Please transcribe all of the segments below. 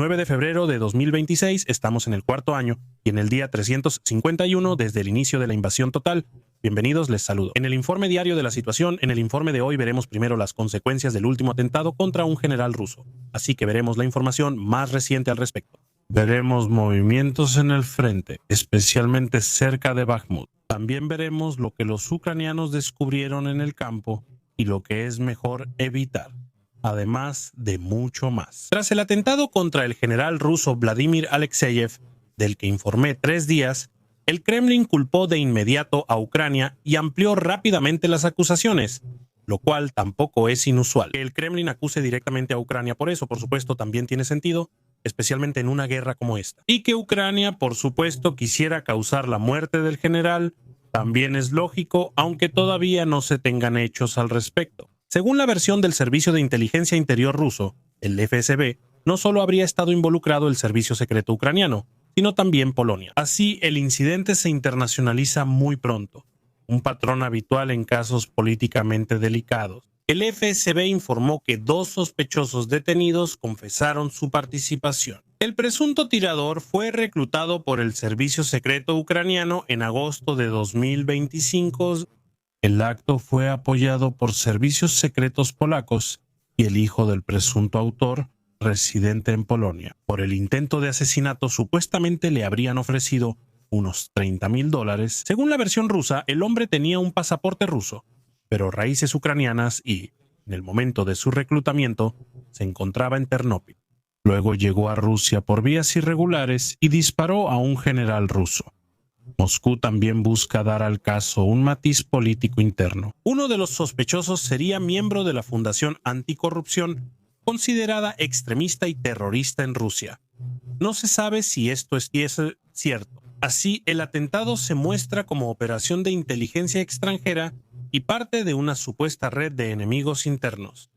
9 de febrero de 2026, estamos en el cuarto año y en el día 351 desde el inicio de la invasión total. Bienvenidos, les saludo. En el informe diario de la situación, en el informe de hoy veremos primero las consecuencias del último atentado contra un general ruso, así que veremos la información más reciente al respecto. Veremos movimientos en el frente, especialmente cerca de Bakhmut. También veremos lo que los ucranianos descubrieron en el campo y lo que es mejor evitar, además de mucho más. Tras el atentado contra el general ruso Vladimir Alekseyev, del que informé 3 días, el Kremlin culpó de inmediato a Ucrania y amplió rápidamente las acusaciones, lo cual tampoco es inusual. Que el Kremlin acuse directamente a Ucrania por eso, por supuesto, también tiene sentido, especialmente en una guerra como esta. Y que Ucrania, por supuesto, quisiera causar la muerte del general, también es lógico, aunque todavía no se tengan hechos al respecto. Según la versión del Servicio de Inteligencia Interior ruso, el FSB, no solo habría estado involucrado el servicio secreto ucraniano, sino también Polonia. Así, el incidente se internacionaliza muy pronto, un patrón habitual en casos políticamente delicados. El FSB informó que 2 sospechosos detenidos confesaron su participación. El presunto tirador fue reclutado por el servicio secreto ucraniano en agosto de 2025. El acto fue apoyado por servicios secretos polacos y el hijo del presunto autor, residente en Polonia. Por el intento de asesinato supuestamente le habrían ofrecido unos $30,000. Según la versión rusa, el hombre tenía un pasaporte ruso, pero raíces ucranianas y, en el momento de su reclutamiento, se encontraba en Ternópil. Luego llegó a Rusia por vías irregulares y disparó a un general ruso. Moscú también busca dar al caso un matiz político interno. Uno de los sospechosos sería miembro de la Fundación Anticorrupción, considerada extremista y terrorista en Rusia. No se sabe si esto es cierto. Así, el atentado se muestra como operación de inteligencia extranjera y parte de una supuesta red de enemigos internos.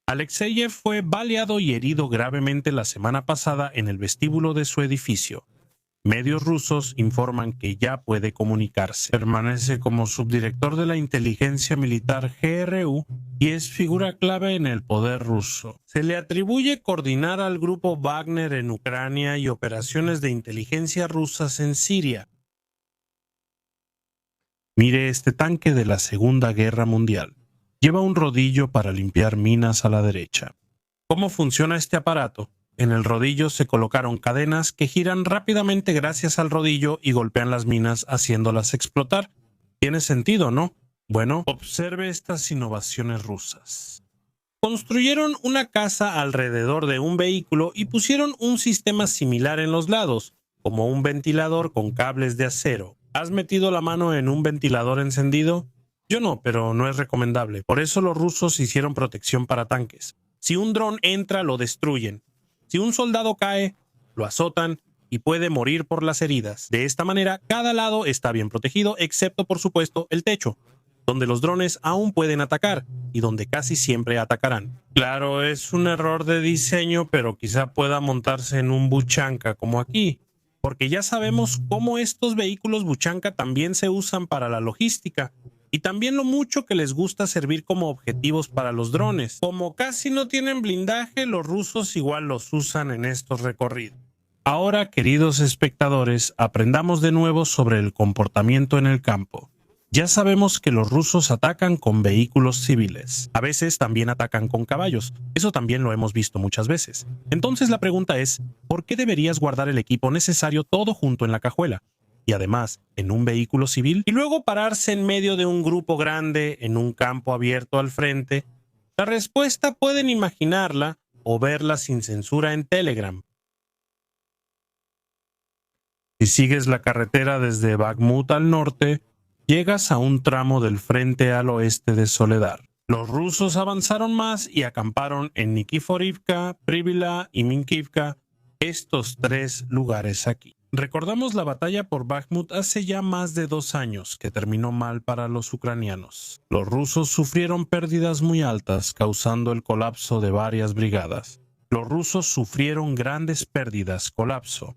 Alekseyev fue baleado y herido gravemente la semana pasada en el vestíbulo de su edificio. Medios rusos informan que ya puede comunicarse. Permanece como subdirector de la inteligencia militar GRU y es figura clave en el poder ruso. Se le atribuye coordinar al grupo Wagner en Ucrania y operaciones de inteligencia rusas en Siria. Mire este tanque de la Segunda Guerra Mundial. Lleva un rodillo para limpiar minas a la derecha. ¿Cómo funciona este aparato? En el rodillo se colocaron cadenas que giran rápidamente gracias al rodillo y golpean las minas haciéndolas explotar. Tiene sentido, ¿no? Bueno, observe estas innovaciones rusas. Construyeron una casa alrededor de un vehículo y pusieron un sistema similar en los lados, como un ventilador con cables de acero. ¿Has metido la mano en un ventilador encendido? Yo no, pero no es recomendable. Por eso los rusos hicieron protección para tanques. Si un dron entra, lo destruyen. Si un soldado cae, lo azotan y puede morir por las heridas. De esta manera, cada lado está bien protegido, excepto, por supuesto, el techo, donde los drones aún pueden atacar y donde casi siempre atacarán. Claro, es un error de diseño, pero quizá pueda montarse en un buchanca como aquí, porque ya sabemos cómo estos vehículos buchanca también se usan para la logística. Y también lo mucho que les gusta servir como objetivos para los drones. Como casi no tienen blindaje, los rusos igual los usan en estos recorridos. Ahora, queridos espectadores, aprendamos de nuevo sobre el comportamiento en el campo. Ya sabemos que los rusos atacan con vehículos civiles. A veces también atacan con caballos. Eso también lo hemos visto muchas veces. Entonces la pregunta es, ¿por qué deberías guardar el equipo necesario todo junto en la cajuela? Y además en un vehículo civil, y luego pararse en medio de un grupo grande en un campo abierto al frente? La respuesta pueden imaginarla o verla sin censura en Telegram. Si sigues la carretera desde Bakhmut al norte, llegas a un tramo del frente al oeste de Soledar. Los rusos avanzaron más y acamparon en Nikiforivka, Privila y Minkivka, estos 3 lugares aquí. Recordamos la batalla por Bakhmut hace ya más de 2 años, que terminó mal para los ucranianos. Los rusos sufrieron pérdidas muy altas, causando el colapso de varias brigadas. Los rusos sufrieron grandes pérdidas, colapso.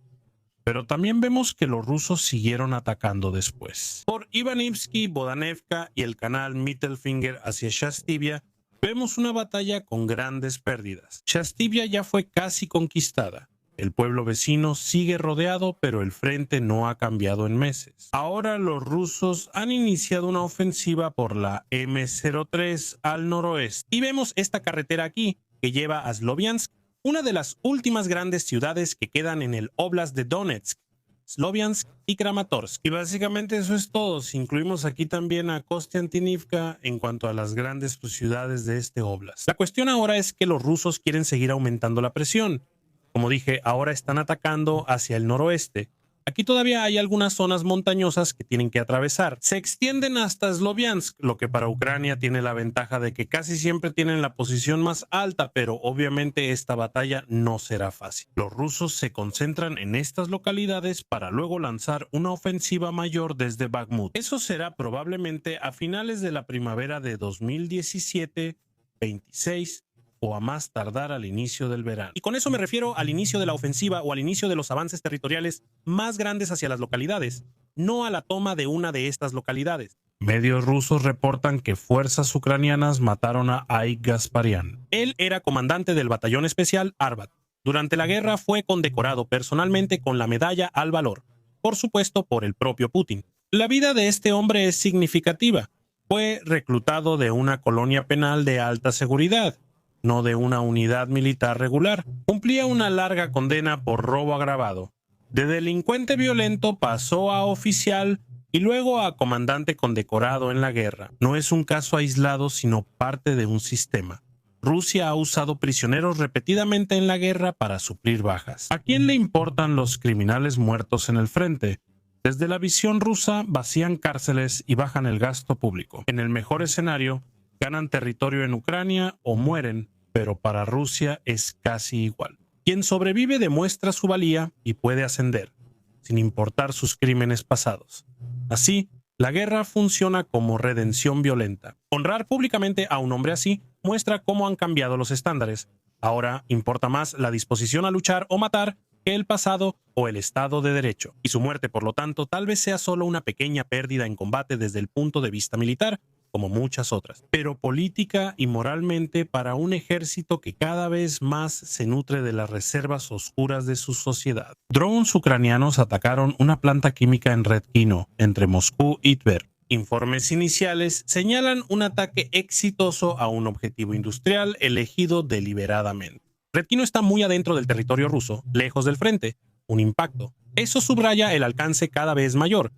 Pero también vemos que los rusos siguieron atacando después. Por Ivanivsky, Bodanevka y el canal Mittelfinger hacia Shastivia, vemos una batalla con grandes pérdidas. Shastivia ya fue casi conquistada. El pueblo vecino sigue rodeado, pero el frente no ha cambiado en meses. Ahora los rusos han iniciado una ofensiva por la M03 al noroeste. Y vemos esta carretera aquí, que lleva a Sloviansk, una de las últimas grandes ciudades que quedan en el Oblast de Donetsk, Sloviansk y Kramatorsk. Y básicamente eso es todo. Si incluimos aquí también a Kostiantynivka en cuanto a las grandes ciudades de este Oblast. La cuestión ahora es que los rusos quieren seguir aumentando la presión. Como dije, ahora están atacando hacia el noroeste. Aquí todavía hay algunas zonas montañosas que tienen que atravesar. Se extienden hasta Sloviansk, lo que para Ucrania tiene la ventaja de que casi siempre tienen la posición más alta, pero obviamente esta batalla no será fácil. Los rusos se concentran en estas localidades para luego lanzar una ofensiva mayor desde Bakhmut. Eso será probablemente a finales de la primavera de 2017, 26 o a más tardar al inicio del verano. Y con eso me refiero al inicio de la ofensiva o al inicio de los avances territoriales más grandes hacia las localidades, no a la toma de una de estas localidades. Medios rusos reportan que fuerzas ucranianas mataron a Aig Gasparian. Él era comandante del batallón especial Arbat. Durante la guerra fue condecorado personalmente con la medalla al valor, por supuesto por el propio Putin. La vida de este hombre es significativa. Fue reclutado de una colonia penal de alta seguridad, no de una unidad militar regular. Cumplía una larga condena por robo agravado. De delincuente violento pasó a oficial y luego a comandante condecorado en la guerra. No es un caso aislado, sino parte de un sistema. Rusia ha usado prisioneros repetidamente en la guerra para suplir bajas. ¿A quién le importan los criminales muertos en el frente? Desde la visión rusa, vacían cárceles y bajan el gasto público. En el mejor escenario, ganan territorio en Ucrania o mueren, pero para Rusia es casi igual. Quien sobrevive demuestra su valía y puede ascender, sin importar sus crímenes pasados. Así, la guerra funciona como redención violenta. Honrar públicamente a un hombre así muestra cómo han cambiado los estándares. Ahora importa más la disposición a luchar o matar que el pasado o el Estado de Derecho. Y su muerte, por lo tanto, tal vez sea solo una pequeña pérdida en combate desde el punto de vista militar, como muchas otras, pero política y moralmente para un ejército que cada vez más se nutre de las reservas oscuras de su sociedad. Drones ucranianos atacaron una planta química en Redkino, entre Moscú y Tver. Informes iniciales señalan un ataque exitoso a un objetivo industrial elegido deliberadamente. Redkino está muy adentro del territorio ruso, lejos del frente. Un impacto. Eso subraya el alcance cada vez mayor.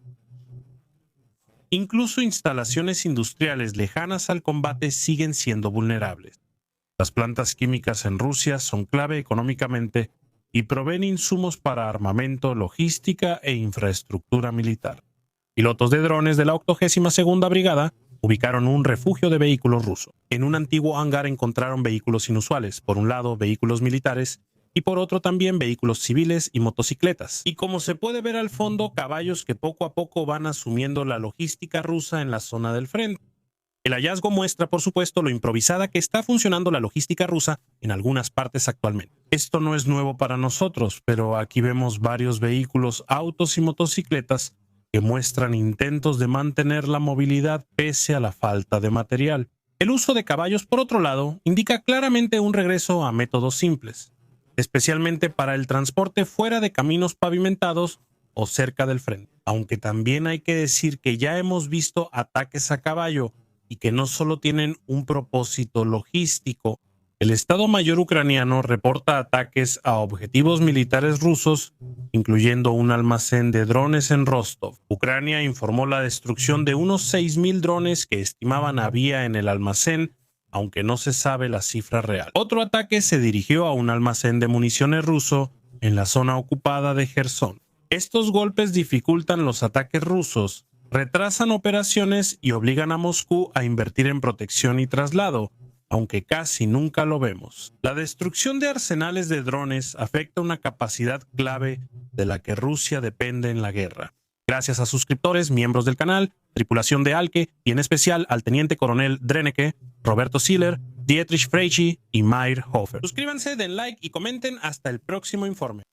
Incluso instalaciones industriales lejanas al combate siguen siendo vulnerables. Las plantas químicas en Rusia son clave económicamente y proveen insumos para armamento, logística e infraestructura militar. Pilotos de drones de la 82ª Brigada ubicaron un refugio de vehículos ruso. En un antiguo hangar encontraron vehículos inusuales, por un lado vehículos militares y por otro también vehículos civiles y motocicletas. Y como se puede ver al fondo, caballos que poco a poco van asumiendo la logística rusa en la zona del frente. El hallazgo muestra, por supuesto, lo improvisada que está funcionando la logística rusa en algunas partes actualmente. Esto no es nuevo para nosotros, pero aquí vemos varios vehículos, autos y motocicletas que muestran intentos de mantener la movilidad pese a la falta de material. El uso de caballos, por otro lado, indica claramente un regreso a métodos simples, especialmente para el transporte fuera de caminos pavimentados o cerca del frente. Aunque también hay que decir que ya hemos visto ataques a caballo y que no solo tienen un propósito logístico. El Estado Mayor ucraniano reporta ataques a objetivos militares rusos, incluyendo un almacén de drones en Rostov. Ucrania informó la destrucción de unos 6,000 drones que estimaban había en el almacén, aunque no se sabe la cifra real. Otro ataque se dirigió a un almacén de municiones ruso en la zona ocupada de Jersón. Estos golpes dificultan los ataques rusos, retrasan operaciones y obligan a Moscú a invertir en protección y traslado, aunque casi nunca lo vemos. La destrucción de arsenales de drones afecta una capacidad clave de la que Rusia depende en la guerra. Gracias a suscriptores, miembros del canal, tripulación de Alke y en especial al teniente coronel Dreneke, Roberto Siller, Dietrich Freyci y Meyer Hofer. Suscríbanse, den like y comenten. Hasta el próximo informe.